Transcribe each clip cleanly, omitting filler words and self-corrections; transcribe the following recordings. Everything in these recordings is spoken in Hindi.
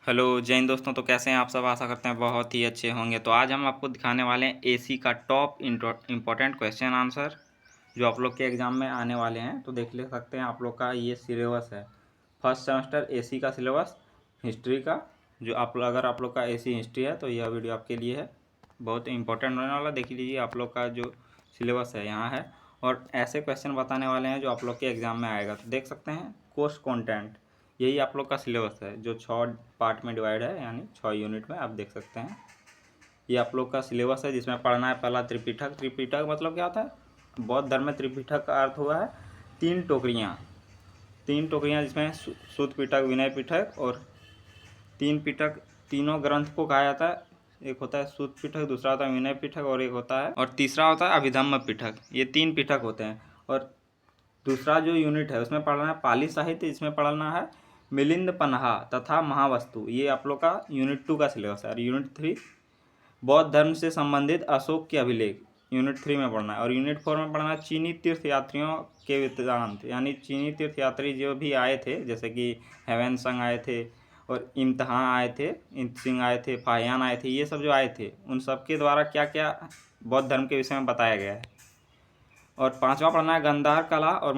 हेलो जय हिंद दोस्तों। तो कैसे हैं आप सब? आशा करते हैं बहुत ही अच्छे होंगे। तो आज हम आपको दिखाने वाले हैं एसी का टॉप इम्पोर्टेंट क्वेश्चन आंसर जो आप लोग के एग्ज़ाम में आने वाले हैं। तो देख ले सकते हैं आप लोग का ये सिलेबस है, फर्स्ट सेमेस्टर एसी का सिलेबस हिस्ट्री का। जो अगर आप लोग का एसी हिस्ट्री है तो यह वीडियो आपके लिए है, बहुत इंपॉर्टेंट होने वाला। देख लीजिए आप लोग का जो सिलेबस है यहाँ है, और ऐसे क्वेश्चन बताने वाले हैं जो आप लोग के एग्ज़ाम में आएगा। तो देख सकते हैं कोर्स कंटेंट, यही आप लोग का सिलेबस है जो 6 पार्ट में डिवाइड है, यानी 6 यूनिट में आप देख सकते हैं। ये आप लोग का सिलेबस है जिसमें पढ़ना है पहला त्रिपिटक। त्रिपिटक मतलब क्या होता है? बौद्ध धर्म में त्रिपिटक का अर्थ हुआ है 3 टोकरियाँ। 3 टोकरियाँ जिसमें सुत्त पिटक, विनय पिटक और 3 पिटक। तीनों ग्रंथ को कहा जाता है। एक होता है सुत्त पिटक, दूसरा होता है विनय पिटक और एक होता है और तीसरा होता है अभिधम्म पिटक। ये 3 पिटक होते हैं। और दूसरा जो यूनिट है उसमें पढ़ना है पाली साहित्य, इसमें पढ़ना है मिलिंद पन्हा तथा महावस्तु। ये आप लोग का यूनिट 2 का सिलेबस है। और यूनिट 3 बौद्ध धर्म से संबंधित अशोक के अभिलेख, यूनिट 3 में पढ़ना है। और यूनिट 4 में पढ़ना है चीनी तीर्थयात्रियों के वृत्तांत, यानी चीनी तीर्थयात्री जो भी आए थे, जैसे कि हेवेन संग आए थे और इम्तहान आए थे, इंतसिंग आए थे, फाहियान आए थे, ये सब जो आए थे उन सब के द्वारा क्या क्या बौद्ध धर्म के विषय में बताया गया है। और 5वां पढ़ना है गंधार कला और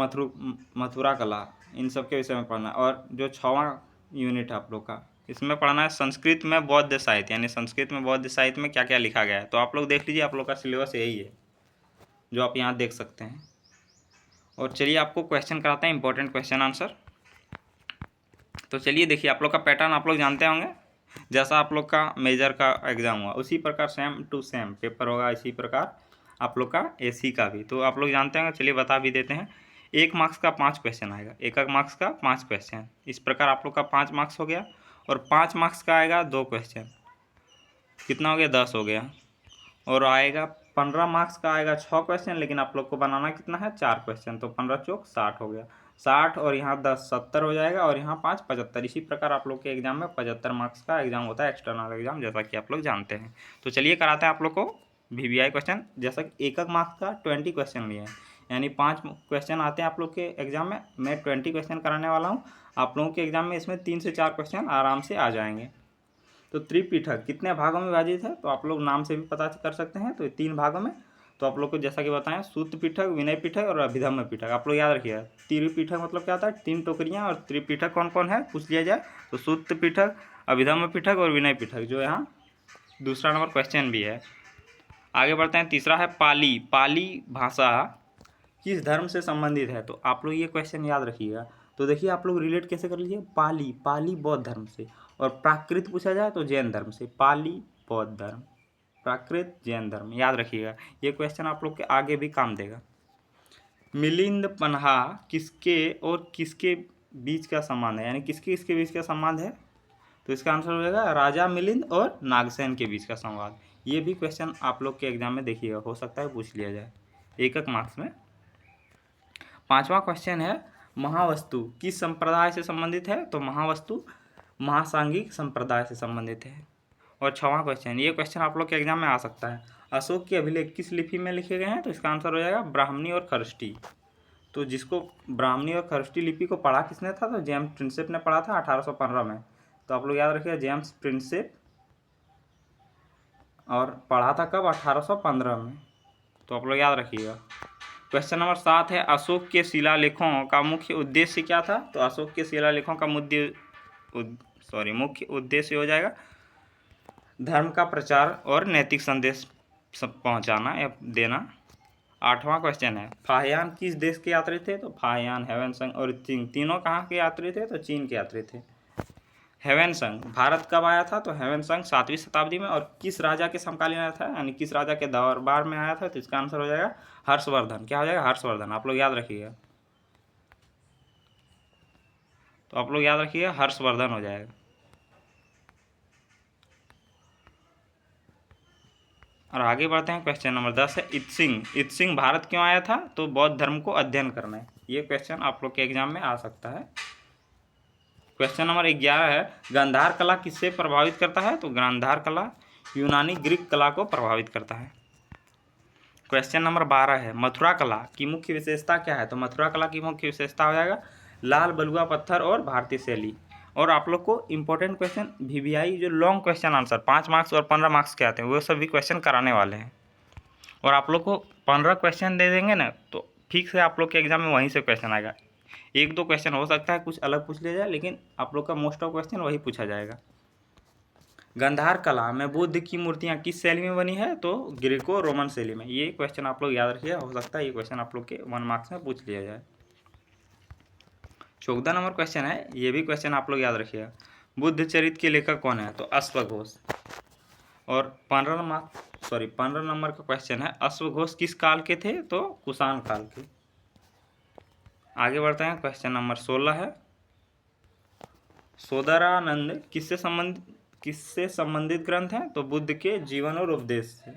मथुरा कला, इन सब के विषय में पढ़ना है। और जो 6वां यूनिट है आप लोग का, इसमें पढ़ना है संस्कृत में बौद्ध साहित्य, यानी संस्कृत में बौद्ध साहित्य में क्या क्या लिखा गया है। तो आप लोग देख लीजिए, आप लोग का सिलेबस यही है जो आप यहाँ देख सकते हैं। और चलिए आपको क्वेश्चन कराते हैं, इंपॉर्टेंट क्वेश्चन आंसर। तो चलिए देखिए, आप लोग का पैटर्न आप लोग जानते होंगे। जैसा आप लोग का मेजर का एग्ज़ाम हुआ उसी प्रकार सेम टू सेम पेपर होगा, इसी प्रकार आप लोग का एसी का भी। तो आप लोग जानते होंगे, चलिए बता भी देते हैं। 1 मार्क्स का 5 क्वेश्चन आएगा, 1 मार्क्स का 5 क्वेश्चन। इस प्रकार आप लोग का 5 मार्क्स हो गया। और 5 मार्क्स का आएगा 2 क्वेश्चन, कितना हो गया? 10 हो गया। और आएगा 15 मार्क्स का आएगा 6 क्वेश्चन, लेकिन आप लोग को बनाना कितना है? 4 क्वेश्चन। तो 15 चौक 60 हो गया। 60 और यहाँ 10 70 हो जाएगा, और यहाँ 5 75। इसी प्रकार आप लोग के एग्जाम में 75 मार्क्स का एग्जाम होता है, एक्सटर्नल एग्जाम, जैसा कि आप लोग जानते हैं। तो चलिए कराते हैं आप लोग को VVI क्वेश्चन। जैसा कि 1 मार्क्स का 20 क्वेश्चन लिए हैं, यानी 5 क्वेश्चन आते हैं आप लोग के एग्जाम में। मैं 20 क्वेश्चन कराने वाला हूँ आप लोगों के एग्जाम में। इसमें 3 से 4 क्वेश्चन आराम से आ जाएंगे। तो त्रिपिटक कितने भागों में विभाजित है? तो आप लोग नाम से भी पता कर सकते हैं। तो 3 भागों में। तो आप लोग को जैसा कि बताएं, सूत्र पिटक, विनय पिटक और अभिधम्म पिटक। आप लोग याद रखिएगा, त्रिपिटक मतलब क्या होता है? 3 टोकरियां। और त्रिपिटक कौन कौन है पूछ लिया जाए तो सूत्र पिटक, अभिधम्म पिटक और विनय पिटक, जो यहाँ दूसरा नंबर क्वेश्चन भी है। आगे बढ़ते हैं। तीसरा है पाली। पाली भाषा किस धर्म से संबंधित है? तो आप लोग ये क्वेश्चन याद रखिएगा। तो देखिए आप लोग रिलेट कैसे कर लीजिए, पाली, पाली बौद्ध धर्म से। और प्राकृत पूछा जाए तो जैन धर्म से। पाली बौद्ध धर्म, प्राकृत जैन धर्म, याद रखिएगा। ये क्वेश्चन आप लोग के आगे भी काम देगा। मिलिंद पन्हा किसके और किसके बीच का संबंध है, यानी किसके किसके बीच का संबंध है? तो इसका आंसर हो जाएगा राजा मिलिंद और नागसेन के बीच का संवाद। ये भी क्वेश्चन आप लोग के एग्जाम में देखिएगा, हो सकता है पूछ लिया जाए 1 मार्क्स में। 5वां क्वेश्चन है महावस्तु किस संप्रदाय से संबंधित है? तो महावस्तु महासांगिक संप्रदाय से संबंधित है। और 6वां क्वेश्चन, ये क्वेश्चन आप लोग के एग्जाम में आ सकता है, अशोक के अभिलेख किस लिपि में लिखे गए हैं? तो इसका आंसर हो जाएगा ब्राह्मणी और खरष्टी। तो जिसको ब्राह्मणी और खरष्टी लिपि को पढ़ा किसने था? तो जेम्स प्रिंसेप ने पढ़ा था 1815 में। तो आप लोग याद रखिएगा, जेम्स प्रिंसेप। और पढ़ा था कब? 1815 में। तो आप लोग याद रखिएगा। क्वेश्चन नंबर 7 है अशोक के शिलालेखों का मुख्य उद्देश्य क्या था? तो अशोक के शिलालेखों का मुख्य उद्देश्य हो जाएगा धर्म का प्रचार और नैतिक संदेश पहुंचाना या देना। 8वां क्वेश्चन है फाहियान किस देश के यात्री थे? तो फाहियान, हेवेन संग और चीन, तीनों कहाँ के यात्री थे? तो चीन के यात्री थे। हेवेन संग भारत कब आया था? तो हेवेन संग 7वीं शताब्दी में। और किस राजा के समकालीन आया था, यानी किस राजा के दरबार में आया था? तो इसका आंसर हो जाएगा हर्षवर्धन। क्या हो जाएगा? हर्षवर्धन। आप लोग याद रखिएगा। तो आप लोग याद रखिएगा, हर्षवर्धन हो जाएगा। और आगे बढ़ते हैं। क्वेश्चन नंबर 10 है इत्सिंग। इत्सिंग भारत क्यों आया था? तो बौद्ध धर्म को अध्ययन करना। ये क्वेश्चन आप लोग के एग्जाम में आ सकता है। क्वेश्चन नंबर 11 है गांधार कला किससे प्रभावित करता है? तो गांधार कला यूनानी ग्रीक कला को प्रभावित करता है। क्वेश्चन नंबर 12 है मथुरा कला की मुख्य विशेषता क्या है? तो मथुरा कला की मुख्य विशेषता हो जाएगा लाल बलुआ पत्थर और भारतीय शैली। और आप लोग को इम्पोर्टेंट क्वेश्चन VVI जो लॉन्ग क्वेश्चन आंसर 5 मार्क्स और 15 मार्क्स के आते हैं वो सभी क्वेश्चन कराने वाले हैं। और आप लोग को 15 क्वेश्चन दे देंगे ना तो ठीक से आप लोग के एग्जाम में वहीं से क्वेश्चन आएगा। 1-2 क्वेश्चन हो सकता है कुछ अलग पूछ लिया जाए, लेकिन आप लोग का मोस्ट ऑफ क्वेश्चन वही पूछा जाएगा। गंधार कला में बुद्ध की मूर्तियाँ किस शैली में बनी है? तो ग्रीको रोमन शैली में। ये क्वेश्चन आप लोग याद रखिए, हो सकता है ये क्वेश्चन आप लोग के 1 मार्क्स में पूछ लिया जाए। 14 नंबर क्वेश्चन है, ये भी क्वेश्चन आप लोग याद रखिएगा। बुद्ध चरित्र के लेखक कौन है? तो अश्वघोष। और 15 नंबर का क्वेश्चन है, अश्वघोष किस काल के थे? तो कुषाण काल के। आगे बढ़ते हैं, क्वेश्चन नंबर 16 है, सोदरानंद किससे संबंधित ग्रंथ हैं? तो बुद्ध के जीवन और उपदेश से।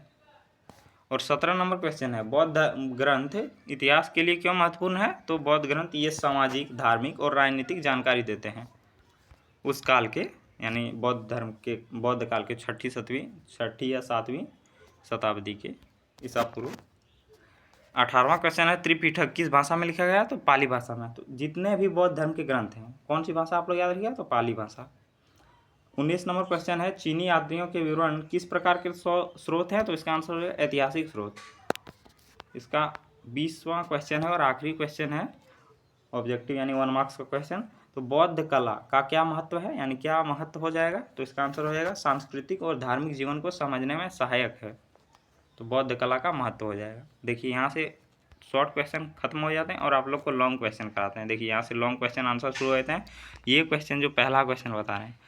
और 17 नंबर क्वेश्चन है, बौद्ध ग्रंथ इतिहास के लिए क्यों महत्वपूर्ण है? तो बौद्ध ग्रंथ ये सामाजिक, धार्मिक और राजनीतिक जानकारी देते हैं उस काल के, यानी बौद्ध काल के 6ठी या 7वीं शताब्दी के ईसा पूर्व। 18वां क्वेश्चन है, त्रिपिटक किस भाषा में लिखा गया? तो पाली भाषा में। तो जितने भी बौद्ध धर्म के ग्रंथ हैं कौन सी भाषा आप लोग याद रखिएगा? तो पाली भाषा। 19 नंबर क्वेश्चन है, चीनी यात्रियों के विवरण किस प्रकार के स्रोत हैं? तो इसका आंसर है ऐतिहासिक स्रोत। इसका 20वां क्वेश्चन है और आखिरी क्वेश्चन है ऑब्जेक्टिव यानी 1 मार्क्स का क्वेश्चन। तो बौद्ध कला का क्या महत्व है, यानी क्या महत्व हो जाएगा? तो इसका आंसर हो जाएगा सांस्कृतिक और धार्मिक जीवन को समझने में सहायक है। तो बौद्ध कला का महत्व हो जाएगा। देखिए यहाँ से शॉर्ट क्वेश्चन खत्म हो जाते हैं और आप लोग को लॉन्ग क्वेश्चन कराते हैं। देखिए यहाँ से लॉन्ग क्वेश्चन आंसर शुरू होते हैं। ये क्वेश्चन जो पहला क्वेश्चन बता रहे हैं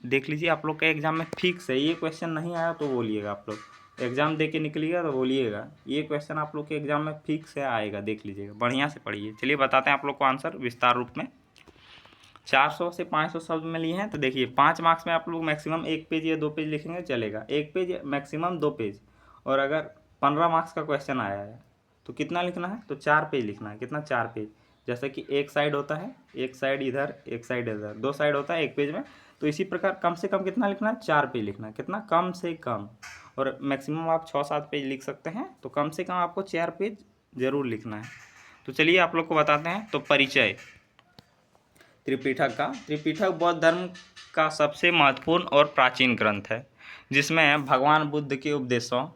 देख लीजिए, आप लोग के एग्जाम में फिक्स है। ये क्वेश्चन नहीं आया तो बोलिएगा, आप लोग एग्जाम दे के निकलिएगा तो बोलिएगा ये क्वेश्चन आप लोग के एग्जाम में फिक्स है आएगा, देख लीजिएगा, बढ़िया से पढ़िए। चलिए बताते हैं आप लोग को आंसर विस्तार रूप में। 400 से 500 शब्द में लिए हैं। तो देखिए 5 मार्क्स में आप लोग मैक्सिमम 1 पेज या 2 पेज लिखेंगे चलेगा, 1 पेज मैक्सिमम 2 पेज। और अगर 15 मार्क्स का क्वेश्चन आया है तो कितना लिखना है? तो 4 पेज लिखना है। कितना? 4 पेज। जैसे कि एक साइड होता है, एक साइड इधर, एक साइड इधर, 2 साइड होता है एक पेज में। तो इसी प्रकार कम से कम कितना लिखना है? 4 पेज लिखना है। कितना? कम से कम। और मैक्सिमम आप 6-7 पेज लिख सकते हैं, तो कम से कम आपको 4 पेज जरूर लिखना है। तो चलिए आप लोग को बताते हैं। तो परिचय त्रिपिटक बौद्ध धर्म का सबसे महत्वपूर्ण और प्राचीन ग्रंथ है, जिसमें भगवान बुद्ध के उपदेशों,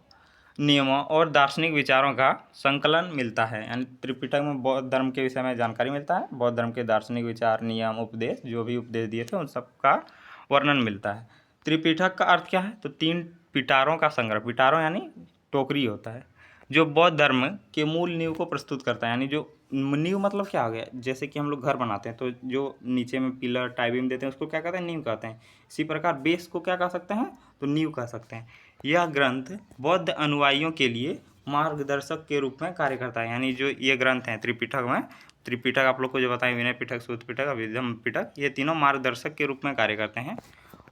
नियमों और दार्शनिक विचारों का संकलन मिलता है। यानी त्रिपिटक में बौद्ध धर्म के विषय में जानकारी मिलता है, बौद्ध धर्म के दार्शनिक विचार, नियम, उपदेश, जो भी उपदेश दिए थे उन सब का वर्णन मिलता है। त्रिपिटक का अर्थ क्या है? तो 3 पिटारों का संग्रह। पिटारों यानी टोकरी होता है, जो बौद्ध धर्म के मूल नींव को प्रस्तुत करता है। यानी जो नींव मतलब क्या हो गया? जैसे कि हम लोग घर बनाते हैं तो जो नीचे में पिलर टाई बीम देते हैं उसको क्या कहते हैं? नींव कहते हैं। इसी प्रकार बेस को क्या कह सकते हैं? तो नींव कह सकते हैं। यह ग्रंथ बौद्ध अनुयायियों के लिए मार्गदर्शक के रूप में कार्य करता है। यानी जो ये ग्रंथ हैं त्रिपिटक आप लोग को जो बताएं, विनय पिटक, सूत पिटक, अभिधम्म पिटक, ये तीनों मार्गदर्शक के रूप में कार्य करते हैं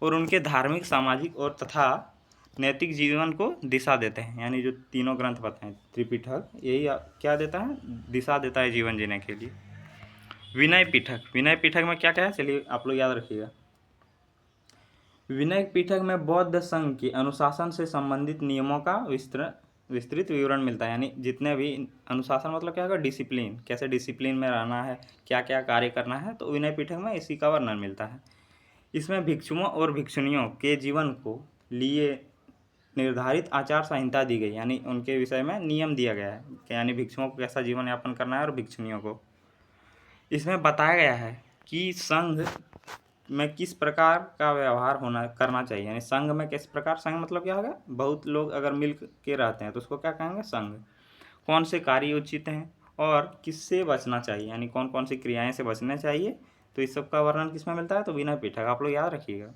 और उनके धार्मिक, सामाजिक और तथा नैतिक जीवन को दिशा देते हैं। यानी जो तीनों ग्रंथ बताएं त्रिपिटक, यही क्या देता है? दिशा देता है जीवन जीने के लिए। विनय पिटक में क्या क्या है? चलिए आप लोग याद रखिएगा। विनय पिटक में बौद्ध संघ के अनुशासन से संबंधित नियमों का विस्तृत विवरण मिलता है। यानी जितने भी अनुशासन मतलब क्या होगा? डिसिप्लिन, कैसे डिसिप्लिन में रहना है, क्या क्या कार्य करना है, तो विनय पिटक में इसी का वर्णन मिलता है। इसमें भिक्षुओं और भिक्षुणियों के जीवन को लिए निर्धारित आचार संहिता दी गई, यानी उनके विषय में नियम दिया गया है कि यानी भिक्षुओं को कैसा जीवन यापन करना है और भिक्षुणियों को। इसमें बताया गया है कि संघ में किस प्रकार का व्यवहार करना चाहिए। यानी संघ में किस प्रकार, संघ मतलब क्या होगा? बहुत लोग अगर मिल के रहते हैं तो उसको क्या कहेंगे? संघ। कौन से कार्य उचित हैं और किससे बचना चाहिए, यानी कौन कौन सी क्रियाएं से बचना चाहिए, तो इस सब का वर्णन किसमें मिलता है? तो विनय पिटक। आप लोग याद रखिएगा,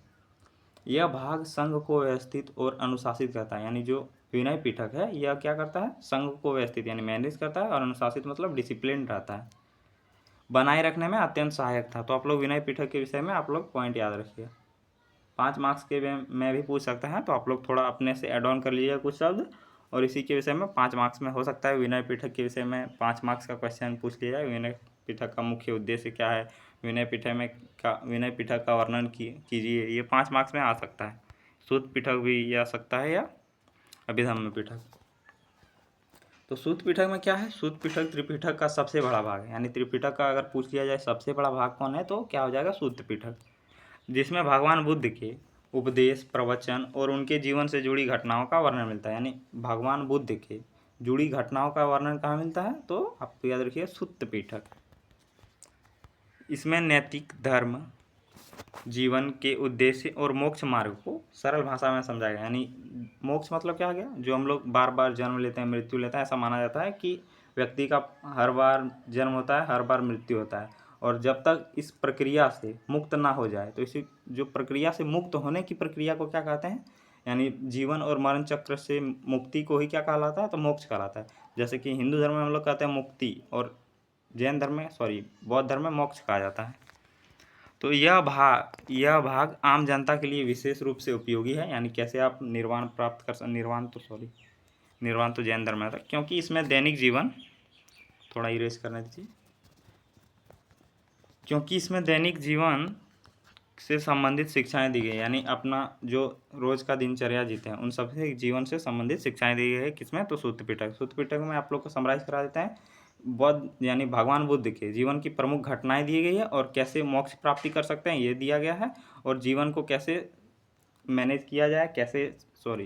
यह भाग संघ को व्यवस्थित और अनुशासित करता है। यानी जो विनय पिटक है यह क्या करता है? संघ को व्यवस्थित यानी मैनेज करता है, और अनुशासित मतलब डिसिप्लिन रहता है, बनाए रखने में अत्यंत सहायक था। तो आप लोग विनय पिटक के विषय में आप लोग पॉइंट याद रखिए। 5 मार्क्स के में भी पूछ सकते हैं, तो आप लोग थोड़ा अपने से एड ऑन कर लीजिएगा कुछ शब्द, और इसी के विषय में 5 मार्क्स में हो सकता है विनय पिटक के विषय में 5 मार्क्स का क्वेश्चन पूछ लिया जाए। विनय पिटक का मुख्य उद्देश्य क्या है, विनय पिटक का वर्णन कीजिए, ये 5 मार्क्स में आ सकता है। सूत पिटक भी आ सकता है या अभिधम्म पिटक। तो सूत पिटक में क्या है? सूत पिटक त्रिपिटक का सबसे बड़ा भाग है। यानी त्रिपिटक का अगर पूछ लिया जाए सबसे बड़ा भाग कौन है, तो क्या हो जाएगा? सूत पिटक। जिसमें भगवान बुद्ध के उपदेश, प्रवचन और उनके जीवन से जुड़ी घटनाओं का वर्णन मिलता है। यानी भगवान बुद्ध के जुड़ी घटनाओं का वर्णन कहाँ मिलता है? तो आपको याद रखिए सुत्त पिटक। इसमें नैतिक, धर्म, जीवन के उद्देश्य और मोक्ष मार्ग को सरल भाषा में समझाया गया। यानी मोक्ष मतलब क्या हो गया? जो हम लोग बार बार जन्म लेते हैं, मृत्यु लेते हैं, ऐसा माना जाता है कि व्यक्ति का हर बार जन्म होता है, हर बार मृत्यु होता है, और जब तक इस प्रक्रिया से मुक्त ना हो जाए, तो इसी जो प्रक्रिया से मुक्त होने की प्रक्रिया को क्या कहते हैं? यानी जीवन और मरण चक्र से मुक्ति को ही क्या कहलाता है? तो मोक्ष कहलाता है। जैसे कि हिंदू धर्म में हम लोग कहते हैं मुक्ति, और जैन धर्म में बौद्ध धर्म में मोक्ष कहा जाता है। तो यह भाग आम जनता के लिए विशेष रूप से उपयोगी है। यानी कैसे आप निर्वाण प्राप्त कर सकते, निर्वाण तो जैन धर्म में था, क्योंकि इसमें दैनिक जीवन, थोड़ा इरेज करने दीजिए, क्योंकि इसमें दैनिक जीवन से संबंधित शिक्षाएं दी गई। यानी अपना जो रोज का दिनचर्या जीते हैं उन सबसे जीवन से संबंधित शिक्षाएं दी गई है। किसमें? तो सूत्र पिटक में आप लोग को समराइज करा देते हैं। बौद्ध यानी भगवान बुद्ध के जीवन की प्रमुख घटनाएं दी गई है, और कैसे मोक्ष प्राप्ति कर सकते हैं ये दिया गया है, और जीवन को कैसे मैनेज किया जाए,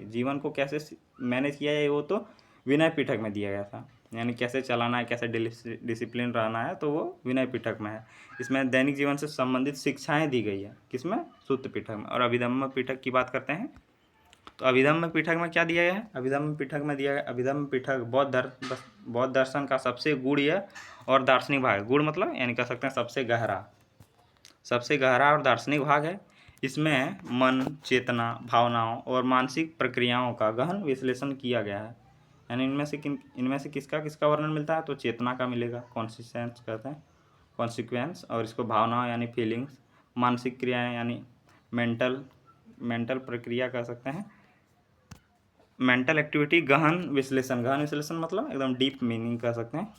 जीवन को कैसे मैनेज किया जाए वो तो विनय पिटक में दिया गया था। यानी कैसे चलाना है, कैसे डिसिप्लिन रहना है, तो वो विनय पिटक में है। इसमें दैनिक जीवन से संबंधित शिक्षाएं दी गई है। किसमें? सूत्र पिटक में। और अभिधम्म पिटक की बात करते हैं, तो अभिधम्म पिटक में क्या दिया गया है? अभिधम्म पिटक में दिया गया, अभिधम्म पिटक बौद्ध दर्शन का सबसे गूढ़ और दार्शनिक भाग है। गूढ़ मतलब यानी कह सकते हैं सबसे गहरा और दार्शनिक भाग है। इसमें मन, चेतना, भावनाओं और मानसिक प्रक्रियाओं का गहन विश्लेषण किया गया है। यानी इनमें से किसका वर्णन मिलता है? तो चेतना का मिलेगा, कॉन्सिक्वेंस कहते हैं, कॉन्सिक्वेंस, और इसको भावनाओं यानी फीलिंग्स, मानसिक क्रियाएं यानी मेंटल प्रक्रिया कह सकते हैं, मेंटल एक्टिविटी, गहन विश्लेषण मतलब एकदम डीप मीनिंग कह सकते हैं,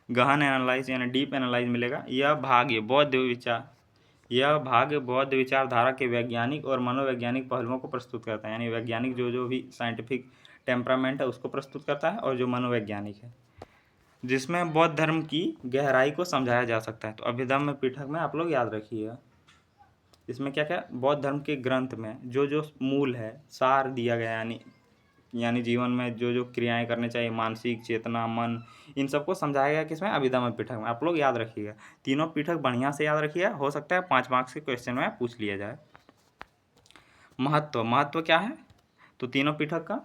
गहन एनालाइज यानी डीप एनालाइज मिलेगा। यह भाग बौद्ध विचारधारा के वैज्ञानिक और मनोवैज्ञानिक पहलुओं को प्रस्तुत करता है। यानी वैज्ञानिक जो भी साइंटिफिक टेम्परामेंट है उसको प्रस्तुत करता है, और जो मनोवैज्ञानिक है, जिसमें बौद्ध धर्म की गहराई को समझाया जा सकता है। तो अभिधम्म पिटक में आप लोग याद रखिएगा, इसमें क्या क्या बौद्ध धर्म के ग्रंथ में जो मूल है, सार दिया गया, यानी जीवन में जो क्रियाएं करनी चाहिए, मानसिक, चेतना, मन, इन सबको समझाया गया किसमें? अभिधम्म पिटक में। आप लोग याद रखिएगा, तीनों पिटक बढ़िया से याद रखिएगा, हो सकता है 5 मार्क्स के क्वेश्चन में पूछ लिया जाए। महत्व क्या है? तो तीनों पिटक का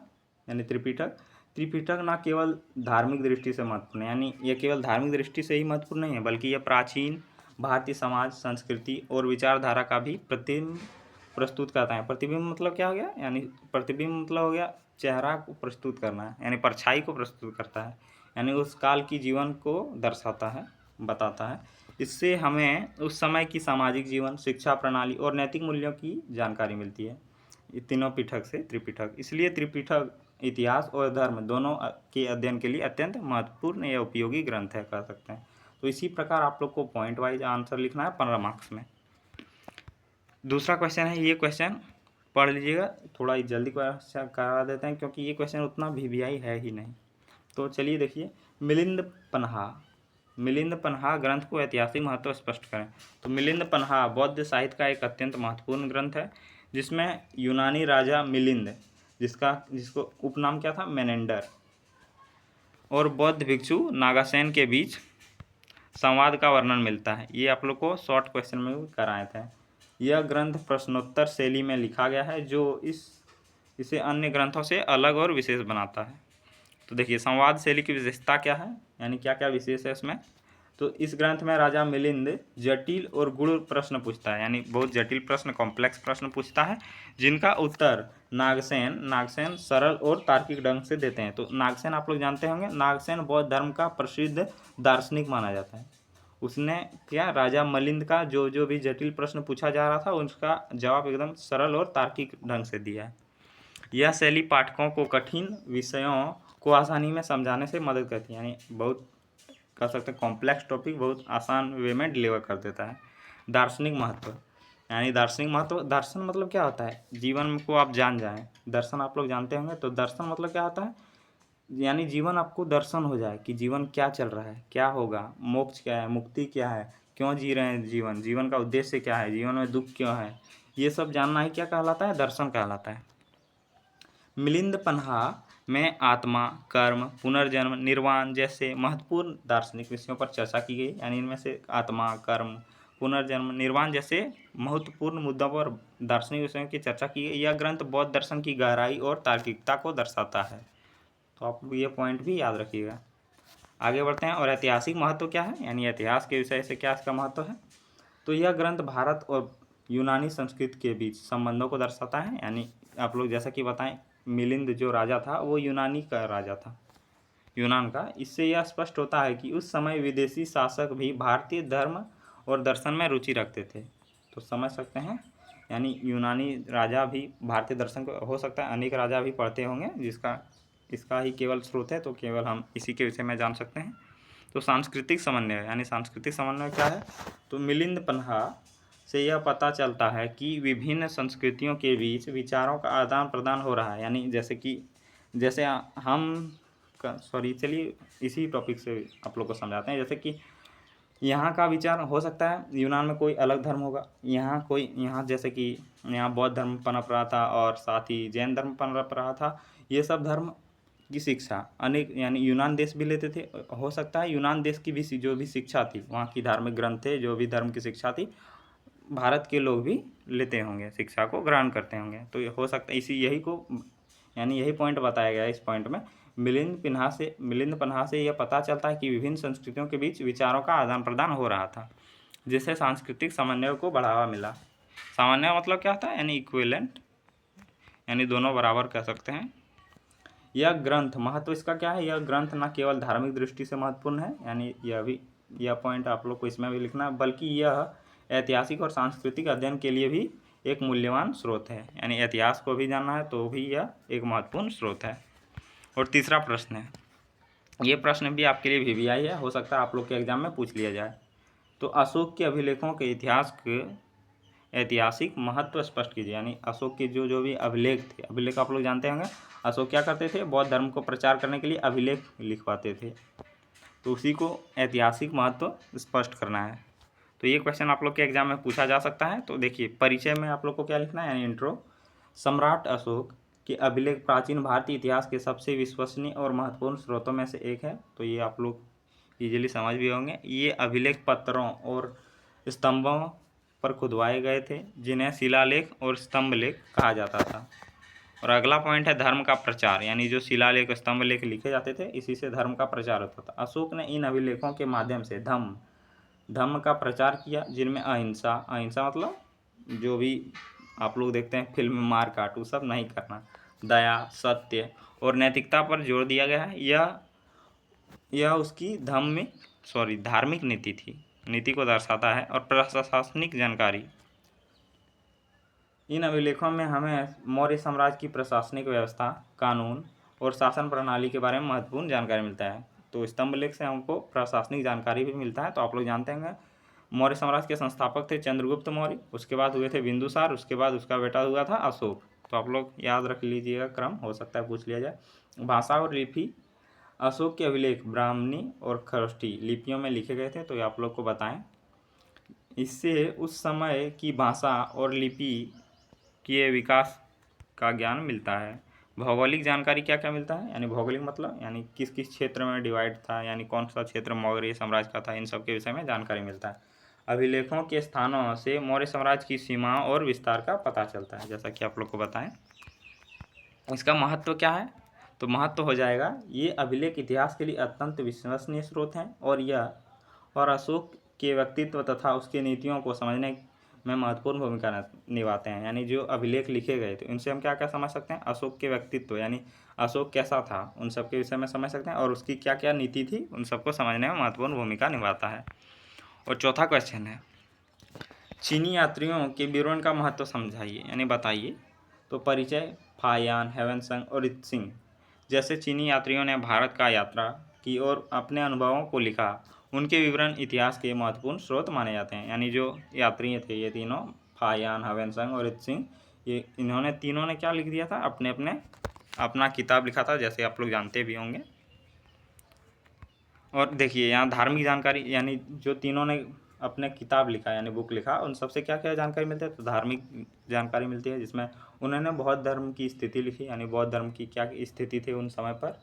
यानी त्रिपिटक न केवल धार्मिक दृष्टि से महत्वपूर्ण है, यानी यह केवल धार्मिक दृष्टि से ही महत्वपूर्ण नहीं है, बल्कि यह प्राचीन भारतीय समाज, संस्कृति और विचारधारा का भी प्रतिबिंब प्रस्तुत करता है। प्रतिबिंब मतलब क्या हो गया? यानी प्रतिबिंब मतलब हो गया चेहरा को प्रस्तुत करना है, यानी परछाई को प्रस्तुत करता है, यानी उस काल की जीवन को दर्शाता है, बताता है। इससे हमें उस समय की सामाजिक जीवन, शिक्षा प्रणाली और नैतिक मूल्यों की जानकारी मिलती है, तीनों पिटक से त्रिपिटक। इसलिए त्रिपिटक इतिहास और धर्म दोनों के अध्ययन के लिए अत्यंत महत्वपूर्ण या उपयोगी ग्रंथ है, कह सकते हैं। तो इसी प्रकार आप लोग को पॉइंट वाइज आंसर लिखना है 15 मार्क्स में। दूसरा क्वेश्चन है, ये क्वेश्चन पढ़ लीजिएगा, थोड़ा जल्दी क्वेश्चन करा देते हैं क्योंकि ये क्वेश्चन उतना वीवीआई है ही नहीं। तो चलिए देखिए, मिलिंद पन्हा ग्रंथ को ऐतिहासिक महत्व स्पष्ट करें। तो मिलिंद पन्हा बौद्ध साहित्य का एक अत्यंत महत्वपूर्ण ग्रंथ है, जिसमें यूनानी राजा मिलिंद, जिसको उपनाम क्या था? मेनेंडर, और बौद्ध भिक्षु नागासेन के बीच संवाद का वर्णन मिलता है। ये आप लोग को शॉर्ट क्वेश्चन में भी कराए थे। यह ग्रंथ प्रश्नोत्तर शैली में लिखा गया है, जो इसे अन्य ग्रंथों से अलग और विशेष बनाता है। तो देखिए, संवाद शैली की विशेषता क्या है, यानी क्या क्या विशेष है इसमें। तो इस ग्रंथ में राजा मिलिंद जटिल और गूढ़ प्रश्न पूछता है, यानी बहुत जटिल प्रश्न, कॉम्प्लेक्स प्रश्न पूछता है, जिनका उत्तर नागसेन सरल और तार्किक ढंग से देते हैं। तो नागसेन आप लोग जानते होंगे, नागसेन बौद्ध धर्म का प्रसिद्ध दार्शनिक माना जाता है। उसने क्या, राजा मिलिंद का जो भी जटिल प्रश्न पूछा जा रहा था उसका जवाब एकदम सरल और तार्किक ढंग से दिया है। यह शैली पाठकों को कठिन विषयों को आसानी में समझाने से मदद करती है, यानी बहुत कह सकते हैं कॉम्प्लेक्स टॉपिक बहुत आसान वे में डिलीवर कर देता है। दार्शनिक महत्व, यानी दर्शन मतलब क्या होता है? जीवन को आप जान जाएं, दर्शन आप लोग जानते होंगे। तो दर्शन मतलब क्या होता है? यानी जीवन आपको दर्शन हो जाए कि जीवन क्या चल रहा है, क्या होगा, मोक्ष क्या है, मुक्ति क्या है, क्यों जी रहे हैं जीवन, जीवन का उद्देश्य क्या है, जीवन में दुख क्यों है, ये सब जानना ही क्या कहलाता है, दर्शन कहलाता है। मिलिंद पन्हा में आत्मा, कर्म, पुनर्जन्म, निर्वाण जैसे महत्वपूर्ण दार्शनिक विषयों पर चर्चा की गई। यानी इनमें से आत्मा, कर्म, पुनर्जन्म, निर्वाण जैसे महत्वपूर्ण मुद्दों पर दार्शनिक विषयों की चर्चा की गई। यह ग्रंथ बौद्ध दर्शन की गहराई और तार्किकता को दर्शाता है। तो आप ये पॉइंट भी याद रखिएगा। आगे बढ़ते हैं। और ऐतिहासिक महत्व क्या है, यानी इतिहास के विषय से क्या इसका महत्व है। तो यह ग्रंथ भारत और यूनानी संस्कृति के बीच संबंधों को दर्शाता है। यानी आप लोग जैसा कि बताएं, मिलिंद जो राजा था वो यूनानी का राजा था, यूनान का। इससे यह स्पष्ट होता है कि उस समय विदेशी शासक भी भारतीय धर्म और दर्शन में रुचि रखते थे। तो समझ सकते हैं, यानी यूनानी राजा भी भारतीय दर्शन को, हो सकता है अनेक राजा भी पढ़ते होंगे, जिसका इसका ही केवल स्रोत है, तो केवल हम इसी के विषय में जान सकते हैं। तो सांस्कृतिक समन्वय, यानी सांस्कृतिक समन्वय क्या है। तो मिलिंद पन्हा से यह पता चलता है कि विभिन्न संस्कृतियों के बीच विचारों का आदान प्रदान हो रहा है। यानी जैसे हम चलिए इसी टॉपिक से आप लोग को समझाते हैं। जैसे कि यहाँ का विचार हो सकता है यूनान में कोई अलग धर्म होगा, यहाँ जैसे कि यहाँ बौद्ध धर्म पनप रहा था और साथ ही जैन धर्म पनप रहा था। ये सब धर्म की शिक्षा अनेक, यानी यूनान देश भी लेते थे। हो सकता है यूनान देश की भी जो भी शिक्षा थी, वहाँ की धार्मिक ग्रंथ थे, जो भी धर्म की शिक्षा थी, भारत के लोग भी लेते होंगे, शिक्षा को ग्रहण करते होंगे। तो हो सकता है यही पॉइंट बताया गया है इस पॉइंट में। मिलिंद पन्हा से यह पता चलता है कि विभिन्न संस्कृतियों के बीच विचारों का आदान प्रदान हो रहा था, जिससे सांस्कृतिक समन्वय को बढ़ावा मिला। सामान्य मतलब क्या था, यानी इक्विवेलेंट, यानी दोनों बराबर कह सकते हैं। यह ग्रंथ महत्व इसका क्या है, यह ग्रंथ न केवल धार्मिक दृष्टि से महत्वपूर्ण है, यानी यह पॉइंट आप लोग को इसमें भी लिखना है, बल्कि यह ऐतिहासिक और सांस्कृतिक अध्ययन के लिए भी एक मूल्यवान स्रोत है। यानी इतिहास को भी जानना है तो भी यह एक महत्वपूर्ण स्रोत है। और तीसरा प्रश्न है, ये प्रश्न भी आपके लिए VVI है, हो सकता है आप लोग के एग्जाम में पूछ लिया जाए। तो अशोक के अभिलेखों के इतिहास के ऐतिहासिक महत्व स्पष्ट कीजिए। यानी अशोक के जो भी अभिलेख थे, अभिलेख आप लोग जानते होंगे, अशोक क्या करते थे, बौद्ध धर्म को प्रचार करने के लिए अभिलेख लिखवाते थे। तो उसी को ऐतिहासिक महत्व स्पष्ट करना है। तो ये क्वेश्चन आप लोग के एग्जाम में पूछा जा सकता है। तो देखिए, परिचय में आप लोग को क्या लिखना है, यानी इंट्रो। सम्राट अशोक के अभिलेख प्राचीन भारतीय इतिहास के सबसे विश्वसनीय और महत्वपूर्ण स्रोतों में से एक है। तो ये आप लोग इजीली समझ भी होंगे। ये अभिलेख पत्थरों और स्तंभों पर खुदवाए गए थे, जिन्हें शिलालेख और स्तंभलेख कहा जाता था। और अगला पॉइंट है धर्म का प्रचार, यानी जो शिलालेख स्तंभलेख लिखे जाते थे, इसी से धर्म का प्रचार होता था। अशोक ने इन अभिलेखों के माध्यम से धम्म का प्रचार किया, जिनमें अहिंसा मतलब जो भी आप लोग देखते हैं फिल्म में मार काट, वो सब नहीं करना, दया, सत्य और नैतिकता पर जोर दिया गया है। यह उसकी धार्मिक नीति को दर्शाता है। और प्रशासनिक जानकारी, इन अभिलेखों में हमें मौर्य साम्राज्य की प्रशासनिक व्यवस्था, कानून और शासन प्रणाली के बारे में महत्वपूर्ण जानकारी मिलता है। तो स्तंभलेख से हमको प्रशासनिक जानकारी भी मिलता है। तो आप लोग जानते होंगे मौर्य साम्राज्य के संस्थापक थे चंद्रगुप्त मौर्य, उसके बाद हुए थे बिंदुसार, उसके बाद उसका बेटा हुआ था अशोक। तो आप लोग याद रख लीजिएगा, क्रम हो सकता है पूछ लिया जाए। भाषा और लिपि, अशोक के अभिलेख ब्राह्मणी और खरोष्ठी लिपियों में लिखे गए थे। तो ये आप लोग को बताएं। इससे उस समय की भाषा और लिपि के विकास का ज्ञान मिलता है। भौगोलिक जानकारी क्या क्या मिलता है, यानी भौगोलिक मतलब यानी किस किस क्षेत्र में डिवाइड था, यानी कौन सा क्षेत्र मौर्य साम्राज्य का था, इन सब के विषय में जानकारी मिलता है। अभिलेखों के स्थानों से मौर्य साम्राज्य की सीमाओं और विस्तार का पता चलता है, जैसा कि आप लोग को बताएं। इसका महत्व क्या है, तो महत्व हो जाएगा, ये अभिलेख इतिहास के लिए अत्यंत विश्वसनीय स्रोत हैं और अशोक के व्यक्तित्व तथा उसकी नीतियों को समझने में महत्वपूर्ण भूमिका निभाते हैं। यानी जो अभिलेख लिखे गए तो इनसे हम क्या क्या समझ सकते हैं, अशोक के व्यक्तित्व, यानी अशोक कैसा था, उन सब के विषय में समझ सकते हैं, और उसकी क्या क्या नीति थी, उन सबको समझने में महत्वपूर्ण भूमिका निभाता है। और चौथा क्वेश्चन है, चीनी यात्रियों के विवरण का महत्व समझाइए, यानी बताइए। तो परिचय, फायान, हेवेनसंग और त्सिंग जैसे चीनी यात्रियों ने भारत का यात्रा की और अपने अनुभवों को लिखा, उनके विवरण इतिहास के महत्वपूर्ण स्रोत माने जाते हैं। यानी जो यात्री थे ये तीनों, फायान, हेवेनसंग और त्सिंग, इन्होंने तीनों ने क्या लिख दिया था, अपना किताब लिखा था, जैसे आप लोग जानते भी होंगे। और देखिए यहाँ धार्मिक जानकारी, यानी जो तीनों ने अपने किताब लिखा यानी बुक लिखा, उन सबसे क्या क्या जानकारी मिलती है, तो धार्मिक जानकारी मिलती है, जिसमें उन्होंने बौद्ध धर्म की स्थिति लिखी यानी बौद्ध धर्म की क्या स्थिति थी उन समय पर,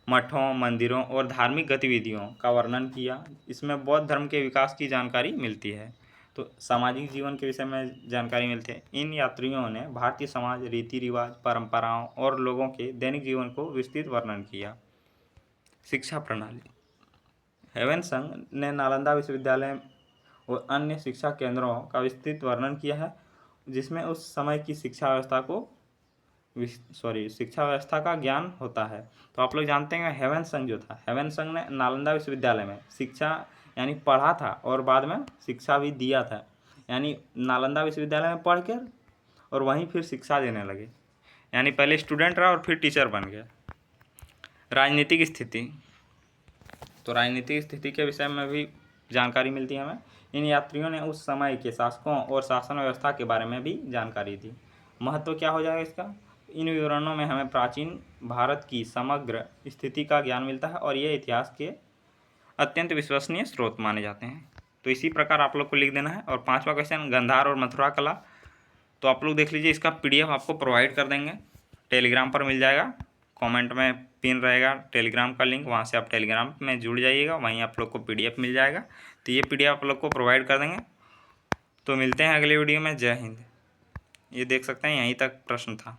मठों, मंदिरों और धार्मिक गतिविधियों का वर्णन किया। इसमें बौद्ध धर्म के विकास की जानकारी मिलती है। तो सामाजिक जीवन के विषय में जानकारी मिलती है। इन यात्रियों ने भारतीय समाज, रीति रिवाज, परंपराओं और लोगों के दैनिक जीवन को विस्तृत वर्णन किया। शिक्षा प्रणाली, हेवन संघ ने नालंदा विश्वविद्यालय और अन्य शिक्षा केंद्रों का विस्तृत वर्णन किया है, जिसमें उस समय की शिक्षा व्यवस्था का ज्ञान होता है। तो आप लोग जानते हैं हेवन संघ जो था, हेवन संघ ने नालंदा विश्वविद्यालय में शिक्षा यानी पढ़ा था और बाद में शिक्षा भी दिया था, यानी नालंदा विश्वविद्यालय में पढ़ कर और वहीं फिर शिक्षा देने लगे, यानी पहले स्टूडेंट रहा और फिर टीचर बन गया। राजनीतिक स्थिति, तो राजनीतिक स्थिति के विषय में भी जानकारी मिलती है हमें। इन यात्रियों ने उस समय के शासकों और शासन व्यवस्था के बारे में भी जानकारी दी। महत्व क्या हो जाएगा इसका, इन विवरणों में हमें प्राचीन भारत की समग्र स्थिति का ज्ञान मिलता है और ये इतिहास के अत्यंत विश्वसनीय स्रोत माने जाते हैं। तो इसी प्रकार आप लोग को लिख देना है। और 5वां क्वेश्चन, गंधार और मथुरा कला, तो आप लोग देख लीजिए, इसका PDF आपको प्रोवाइड कर देंगे, टेलीग्राम पर मिल जाएगा, कमेंट में पिन रहेगा टेलीग्राम का लिंक, वहाँ से आप टेलीग्राम में जुड़ जाइएगा, वहीं आप लोग को PDF मिल जाएगा। तो ये PDF आप लोग को प्रोवाइड कर देंगे। तो मिलते हैं अगले वीडियो में। जय हिंद। ये देख सकते हैं, यहीं तक प्रश्न था।